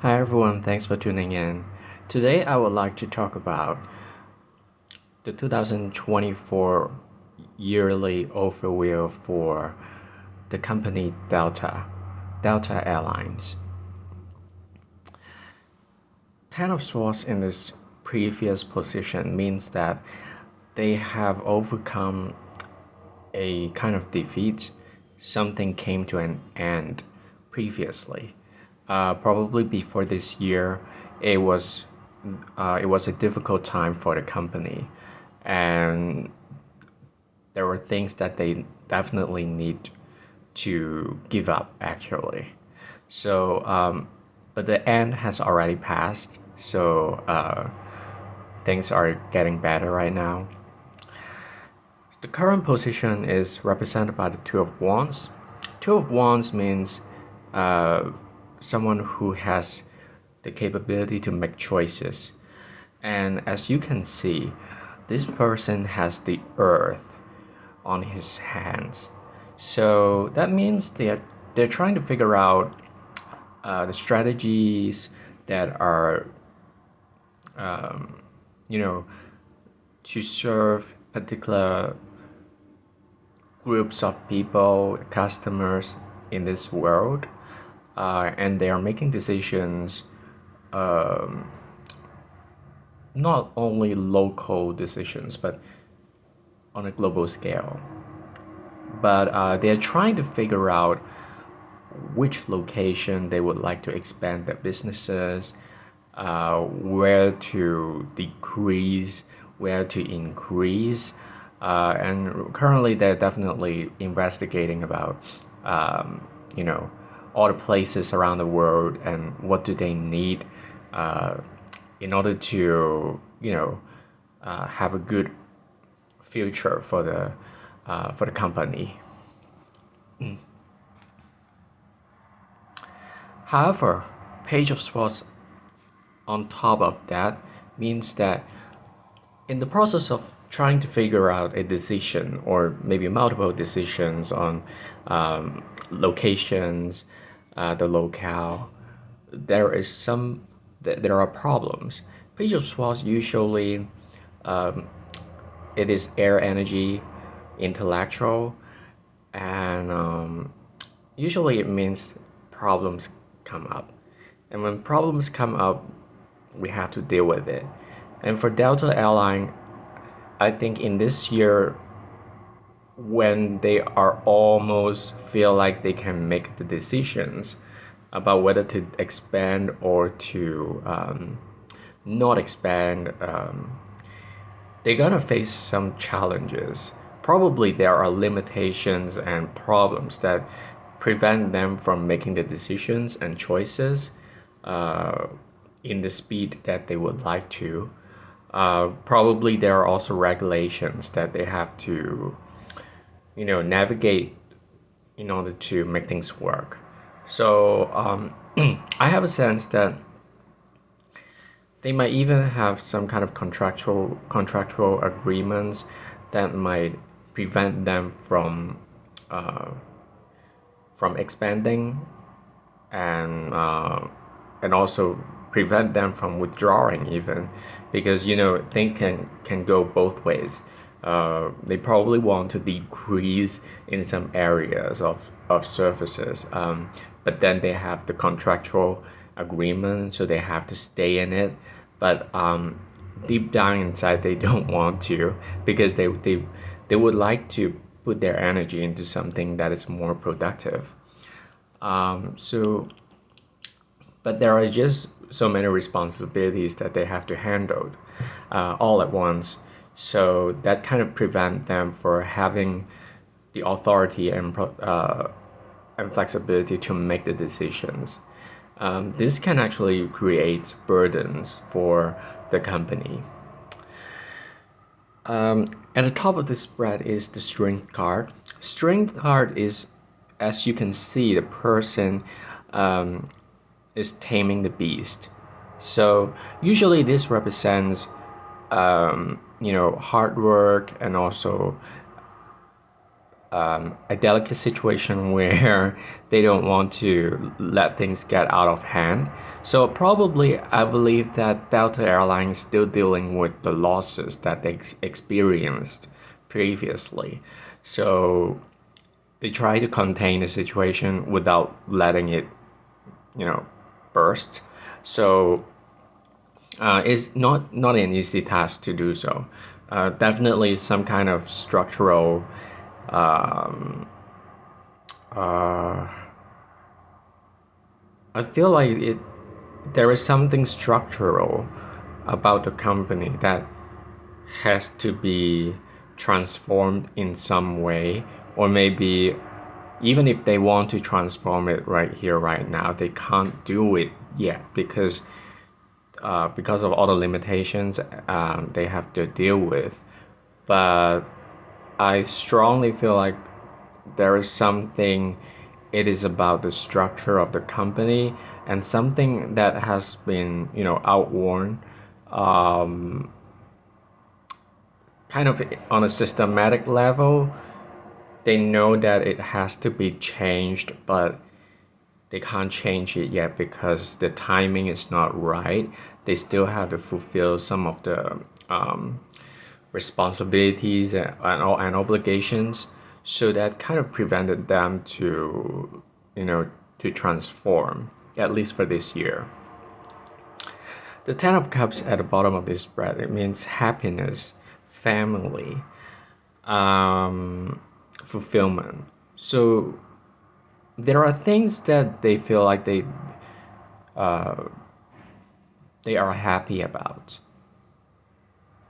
Hi everyone, thanks for tuning in. Today I would like to talk about the 2024 yearly overview for the company Delta Airlines. Ten of Swords in this previous position means that they have overcome a kind of defeat. Something came to an end previously. Probably before this year, it was it was a difficult time for the company, and there were things that they definitely need to give up actually. So, but the end has already passed, so things are getting better right now. The current position is represented by the Two of Wands. Two of Wands means uh, someone who has the capability to make choices. And as you can see, this person has the earth on his hands. So that means they're trying to figure out the strategies that are, um, you know, to serve particular groups of people, customers in this world, and they are making decisions, um, not only local decisions, but on a global scale. But they're trying to figure out which location they would like to expand their businesses, where to decrease, where to increase. And currently, they're definitely investigating about, you know, all the places around the world and what do they need uh, in order to, have a good future for the company. However, Page of Swords on top of that means that in the process of trying to figure out a decision or maybe multiple decisions on locations, the locale, there is there are problems. Page of Swords usually um, it is air energy, intellectual, and usually it means problems come up. And when problems come up, we have to deal with it. And for Delta Airline, I think in this year, when they are almost feel like they can make the decisions about whether to expand or to not expand, they're gonna face some challenges. Probably there are limitations and problems that prevent them from making the decisions and choices uh, in the speed that they would like to. Probably there are also regulations that they have to, navigate in order to make things work. So I have a sense that they might even have some kind of contractual agreements that might prevent them uh, from expanding and also prevent them from withdrawing even because things can go both ways. They probably want to decrease in some areas of services, but then they have the contractual agreement, so they have to stay in it. But deep down inside, they don't want to because they would like to put their energy into something that is more productive. So, but there are just so many responsibilities that they have to handle all at once. So that kind of prevent them for having the authority and flexibility to make the decisions. This can actually create burdens for the company. At the top of the spread is the strength card. Strength card is, as you can see, the person um, is taming the beast. So usually this represents, hard work and also a delicate situation where they don't want to let things get out of hand. So probably I believe that Delta Airlines is still dealing with the losses that they experienced previously. So they try to contain the situation without letting it, you know, burst. So it's not an easy task to do so. Definitely some kind of structural um, uh, I feel like there is something structural about the company that has to be transformed in some way, or maybe even if they want to transform it right here, right now, they can't do it yet because of all the limitations they have to deal with. But I strongly feel like there is something, it is about the structure of the company and something that has been, outworn, um, kind of on a systematic level. They know that it has to be changed, but they can't change it yet because the timing is not right. They still have to fulfill some of the responsibilities and obligations. So that kind of prevented them to transform, at least for this year. The Ten of Cups at the bottom of this spread, it means happiness, family, um, fulfillment. So there are things that they feel like uh, they are happy about.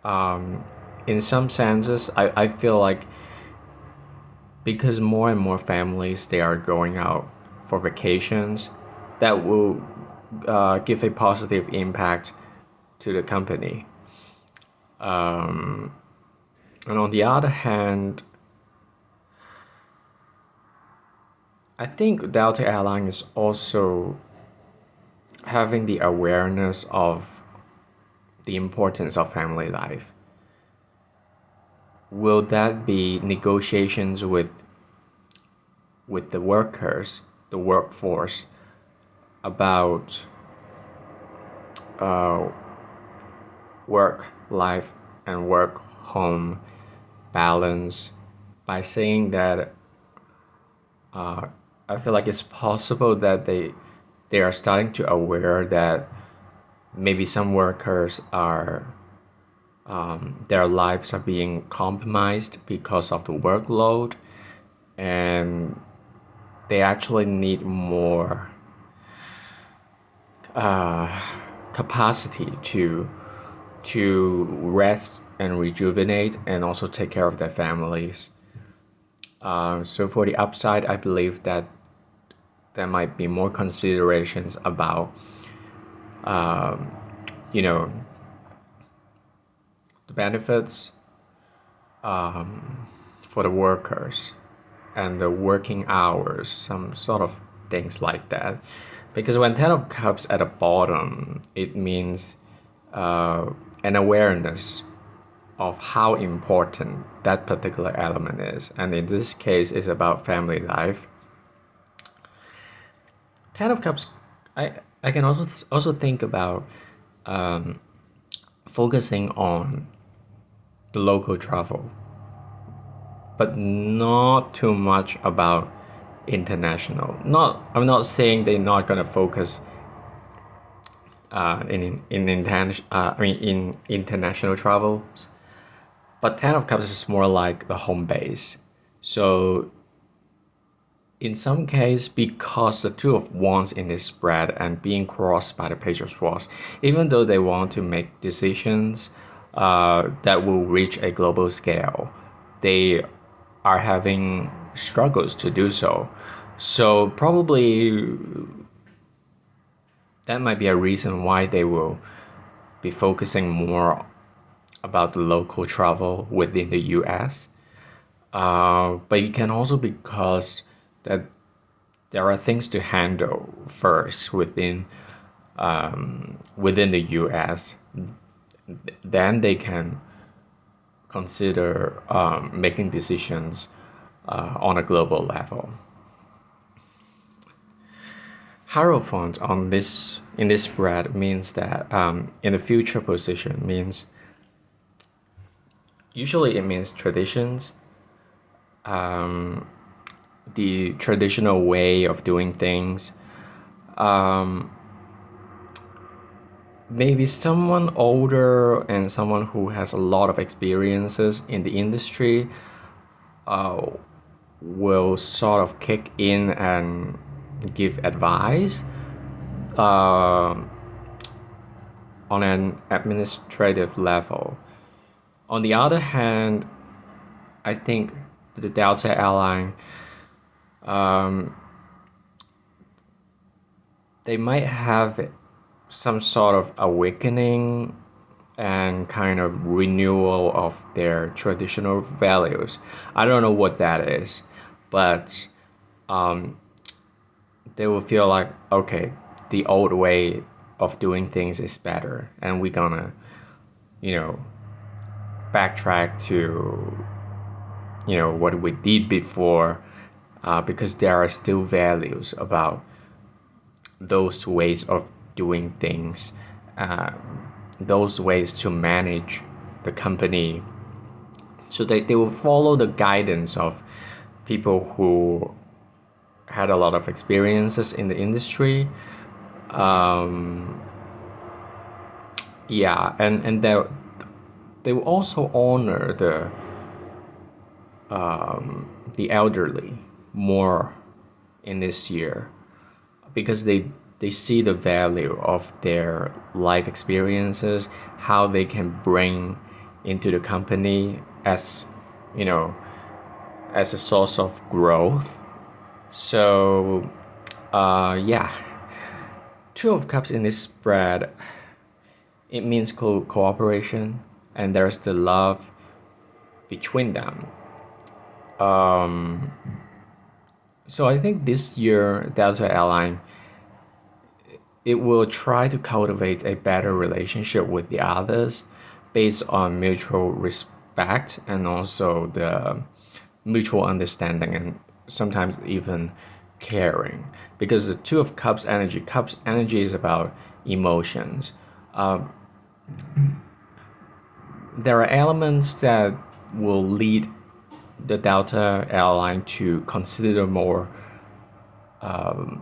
Um, in some senses, I feel like because more and more families they are going out for vacations, that will give a positive impact to the company. Um, and on the other hand, I think Delta Airlines is also having the awareness of the importance of family life. Will that be negotiations with the workers, the workforce, about uh, work life and work home balance, by saying that uh, I feel like it's possible that they are starting to aware that maybe some workers are their lives are being compromised because of the workload, and they actually need more uh, capacity to rest and rejuvenate and also take care of their families. So for the upside, I believe that there might be more considerations about um, you know the benefits for the workers and the working hours, some sort of things like that. Because when Ten of Cups at the bottom, it means an awareness of how important that particular element is. And in this case, it's about family life. Ten of Cups, I can also think about um, focusing on the local travel, but not too much about international. Not I'm not saying they're not gonna focus in international travels, but Ten of Cups is more like the home base. So in some case, because the Two of Wands in this spread and being crossed by the Page of Swords, even though they want to make decisions that will reach a global scale, they are having struggles to do so. So probably that might be a reason why they will be focusing more about the local travel within the US. But it can also be because that there are things to handle first within the US. Then they can consider making decisions on a global level. Hierophant on this in this spread means that in the future position means usually it means traditions, um, the traditional way of doing things. Um, Maybe someone older and someone who has a lot of experiences in the industry uh, will sort of kick in and give advice uh, on an administrative level. On the other hand, I think the Delta airline, um, they might have some sort of awakening and kind of renewal of their traditional values. I don't know what that is, but um, they will feel like, okay, the old way of doing things is better, and we're gonna, you know, backtrack to, what we did before, because there are still values about those ways of doing things, uh, those ways to manage the company. So they will follow the guidance of people who had a lot of experiences in the industry. Um, yeah, and they will also honor the elderly more in this year, because they see the value of their life experiences, how they can bring into the company as, you know, as a source of growth. So, yeah, Two of Cups in this spread, it means cooperation, and there's the love between them. Um, so I think this year Delta Airline, it will try to cultivate a better relationship with the others based on mutual respect and also the mutual understanding and sometimes even caring. Because the Cups energy is about emotions. Um, there are elements that will lead the Delta airline to consider more on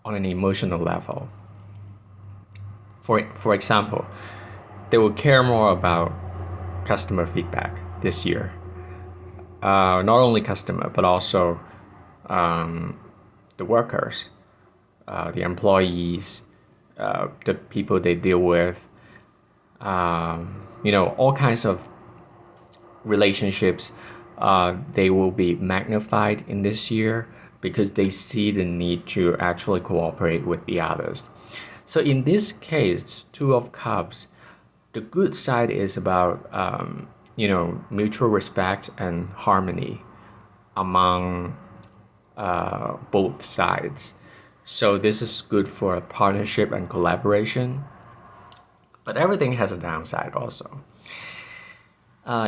an emotional level. For example, they will care more about customer feedback this year. Not only customer, but also um, the workers, the employees, the people they deal with, all kinds of relationships. They will be magnified in this year because they see the need to actually cooperate with the others. So in this case, Two of Cups, the good side is about mutual respect and harmony among both sides. So this is good for partnership and collaboration. But everything has a downside also.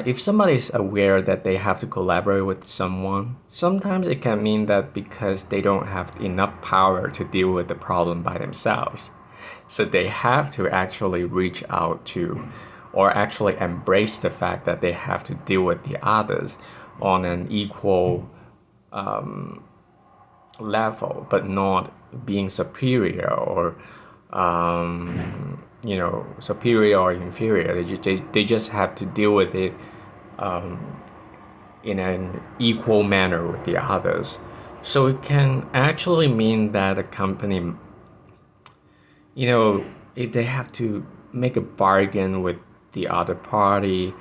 If somebody is aware that they have to collaborate with someone, sometimes it can mean that because they don't have enough power to deal with the problem by themselves. So they have to actually reach out to, or actually embrace the fact that they have to deal with the others on an equal level, but not being superior or superior or inferior. They just have to deal with it in an equal manner with the others. So it can actually mean that a company, if they have to make a bargain with the other party,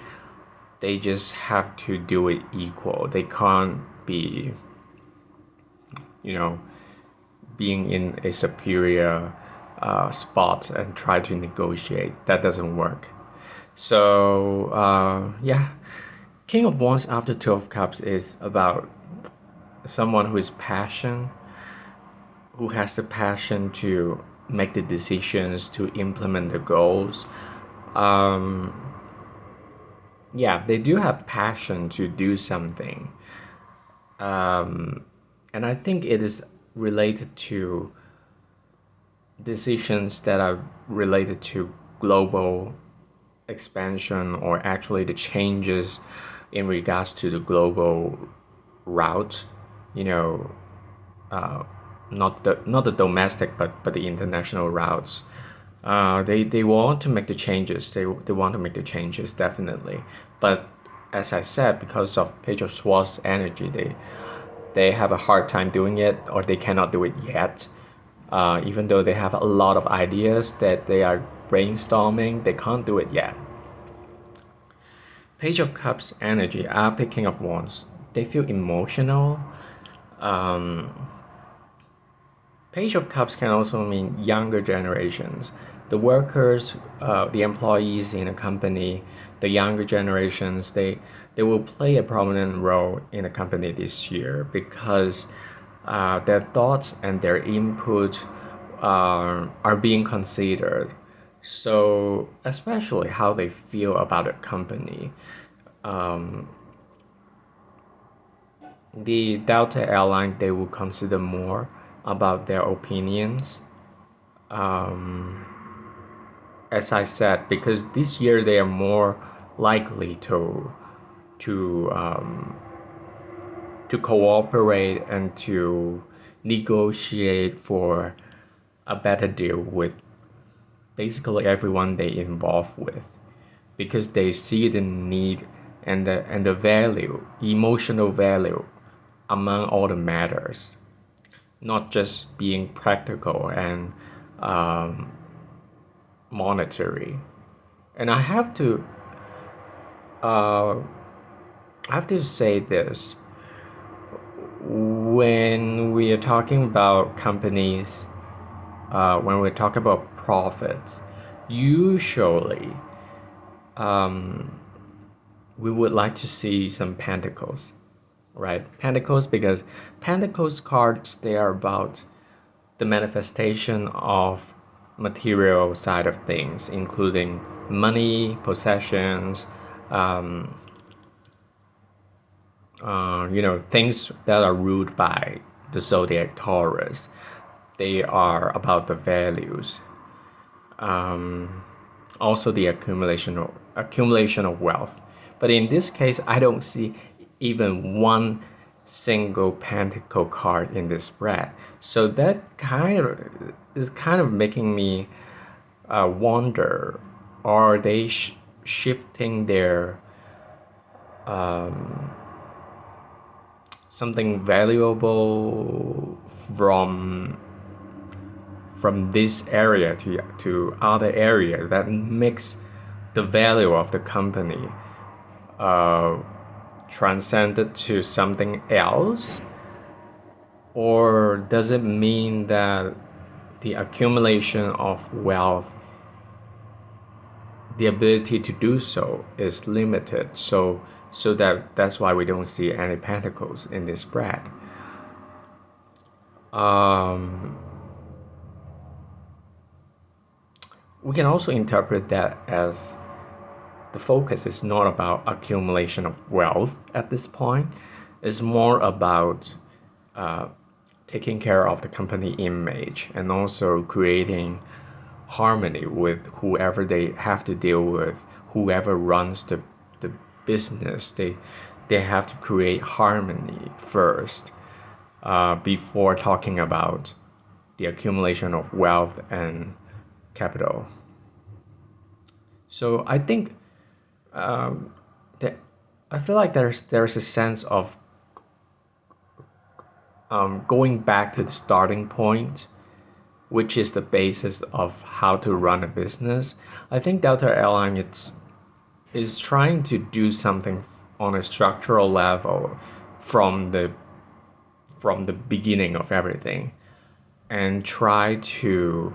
they just have to do it equal. They can't be, being in a superior spot and try to negotiate. That doesn't work. So, yeah, King of Wands after 12 Cups is about someone who is passionate, who has the passion to make the decisions, to implement the goals. Yeah, they do have passion to do something, um, and I think it is related to decisions that are related to global expansion, or actually the changes in regards to the global route, you know, uh, not the domestic, but the international routes. They want to make the changes. They want to make the changes definitely, but as I said, because of Pedro Schwartz's energy, they have a hard time doing it, or they cannot do it yet. Even though they have a lot of ideas that they are brainstorming, they can't do it yet. Page of Cups energy after King of Wands, they feel emotional. Um, Page of Cups can also mean younger generations. The workers, the employees in a company, the younger generations, they will play a prominent role in the company this year because their thoughts and their input are being considered. So, especially how they feel about a company. Um, the Delta airline, they will consider more about their opinions. Um, as I said, because this year they are more likely to um, to cooperate and to negotiate for a better deal with basically everyone they involve with, because they see the need and the value, emotional value among all the matters, not just being practical and um, monetary. And uh, I have to say this: when we are talking about companies, when we talk about profits, usually um, we would like to see some pentacles, right? Pentacles, because pentacles cards, they are about the manifestation of material side of things, including money, possessions, um, things that are ruled by the zodiac Taurus. They are about the values, um, also the accumulation of wealth. But in this case, I don't see even one single pentacle card in this spread. So that kind of making me wonder: are they shifting their um, something valuable from this area to other area that makes the value of the company uh, transcended to something else? Or does it mean that the accumulation of wealth, the ability to do so, is limited? So that's why we don't see any pentacles in this spread. Um, we can also interpret that as the focus is not about accumulation of wealth at this point. It's more about uh, taking care of the company image and also creating harmony with whoever they have to deal with, whoever runs the business. They have to create harmony first before talking about the accumulation of wealth and capital. So I think that I feel like there's a sense of going back to the starting point, which is the basis of how to run a business. I think Delta Airline is trying to do something on a structural level from the beginning of everything, and try to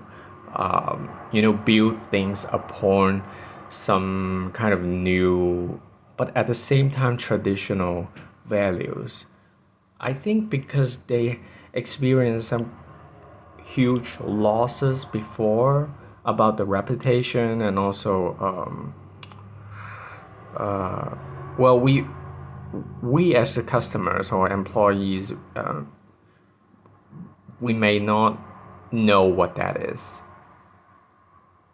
build things upon some kind of new, but at the same time traditional values. I think because they experienced some huge losses before about the reputation, and also well, we as the customers or employees, we may not know what that is,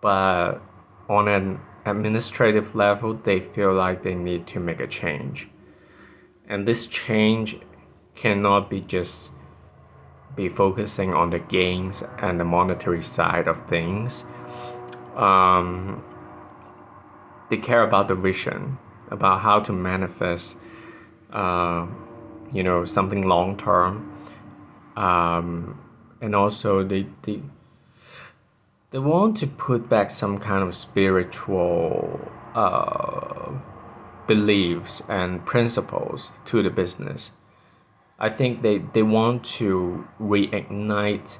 but on an administrative level, they feel like they need to make a change. And this change cannot be just be focusing on the gains and the monetary side of things. Um, they care about the vision, about how to manifest, uh, something long term. And also they want to put back some kind of spiritual beliefs and principles to the business. I think they want to reignite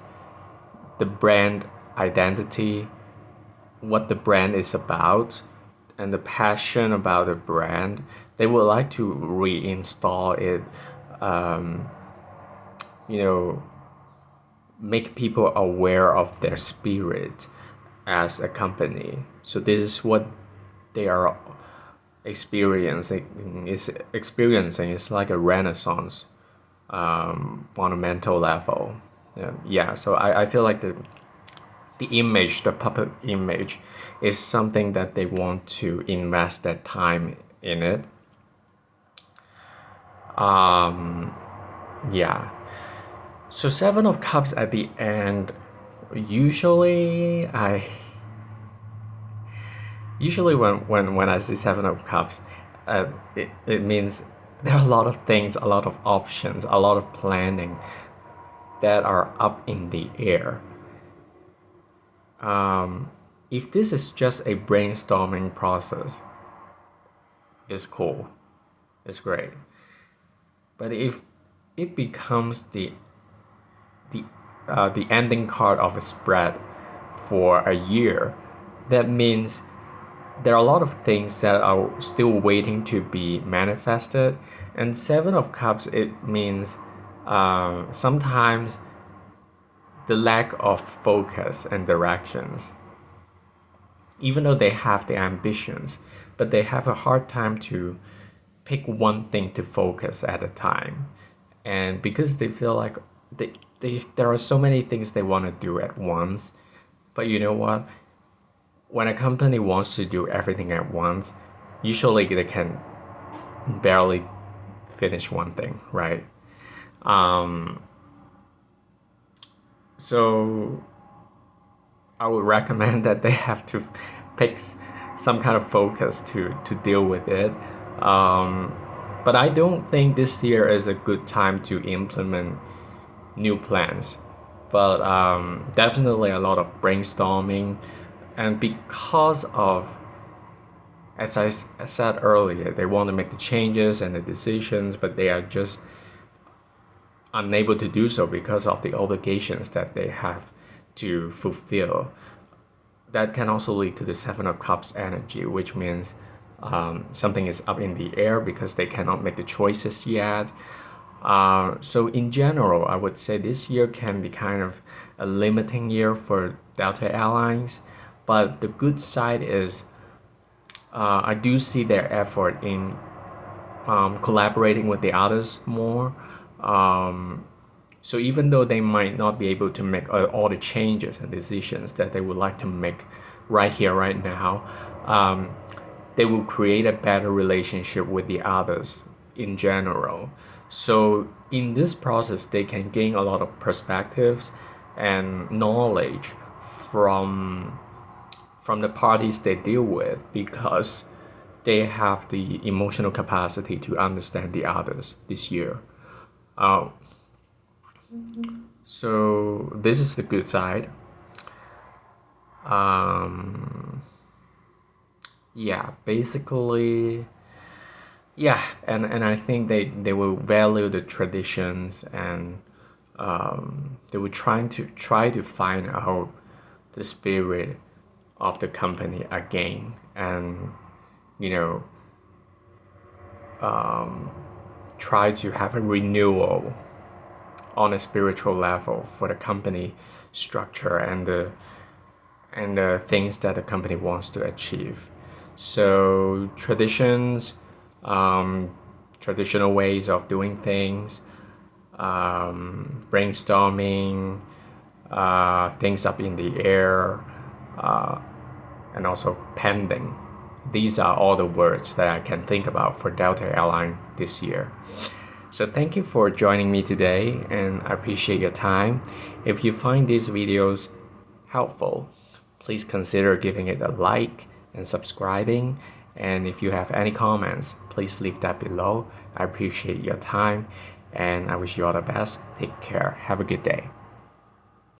the brand identity, what the brand is about, and the passion about the brand. They would like to reinstall it, um, you know, make people aware of their spirit as a company. So this is what they are experiencing. It's like a renaissance, on a mental level. Yeah, so I feel like the public image, is something that they want to invest that time in it. Um, yeah. So Seven of Cups at the end, usually I usually when I see Seven of Cups, it means there are a lot of things, a lot of options, a lot of planning that are up in the air. If this is just a brainstorming process, it's cool, it's great. But if it becomes the ending card of a spread for a year, that means there are a lot of things that are still waiting to be manifested. And Seven of Cups, it means sometimes the lack of focus and directions. Even though they have the ambitions, but they have a hard time to pick one thing to focus at a time. And because they feel like there are so many things they want to do at once, but you know what? When a company wants to do everything at once, usually they can barely finish one thing, right? Um, so I would recommend that they have to pick some kind of focus to deal with it. Um, but I don't think this year is a good time to implement new plans. But definitely a lot of brainstorming. And because of, as I said earlier, they want to make the changes and the decisions, but they are just unable to do so because of the obligations that they have to fulfill. That can also lead to the Seven of Cups energy, which means something is up in the air because they cannot make the choices yet. So in general, I would say this year can be kind of a limiting year for Delta Airlines, but the good side is I do see their effort in collaborating with the others more. Um, so even though they might not be able to make all the changes and decisions that they would like to make right here, right now, they will create a better relationship with the others in general. So in this process, they can gain a lot of perspectives and knowledge from from the parties they deal with because they have the emotional capacity to understand the others this year. Uh, so this is the good side. Um, yeah, basically, yeah, and I think they will value the traditions and they will try to find out the spirit of the company again and you know um, try to have a renewal on a spiritual level for the company structure and the things that the company wants to achieve. So traditions, um, traditional ways of doing things, brainstorming, things up in the air, uh, and also pending. These are all the words that I can think about for Delta Airlines this year. So thank you for joining me today, and I appreciate your time. If you find these videos helpful, please consider giving it a like and subscribing. And if you have any comments, please leave that below. I appreciate your time, and I wish you all the best. Take care. Have a good day.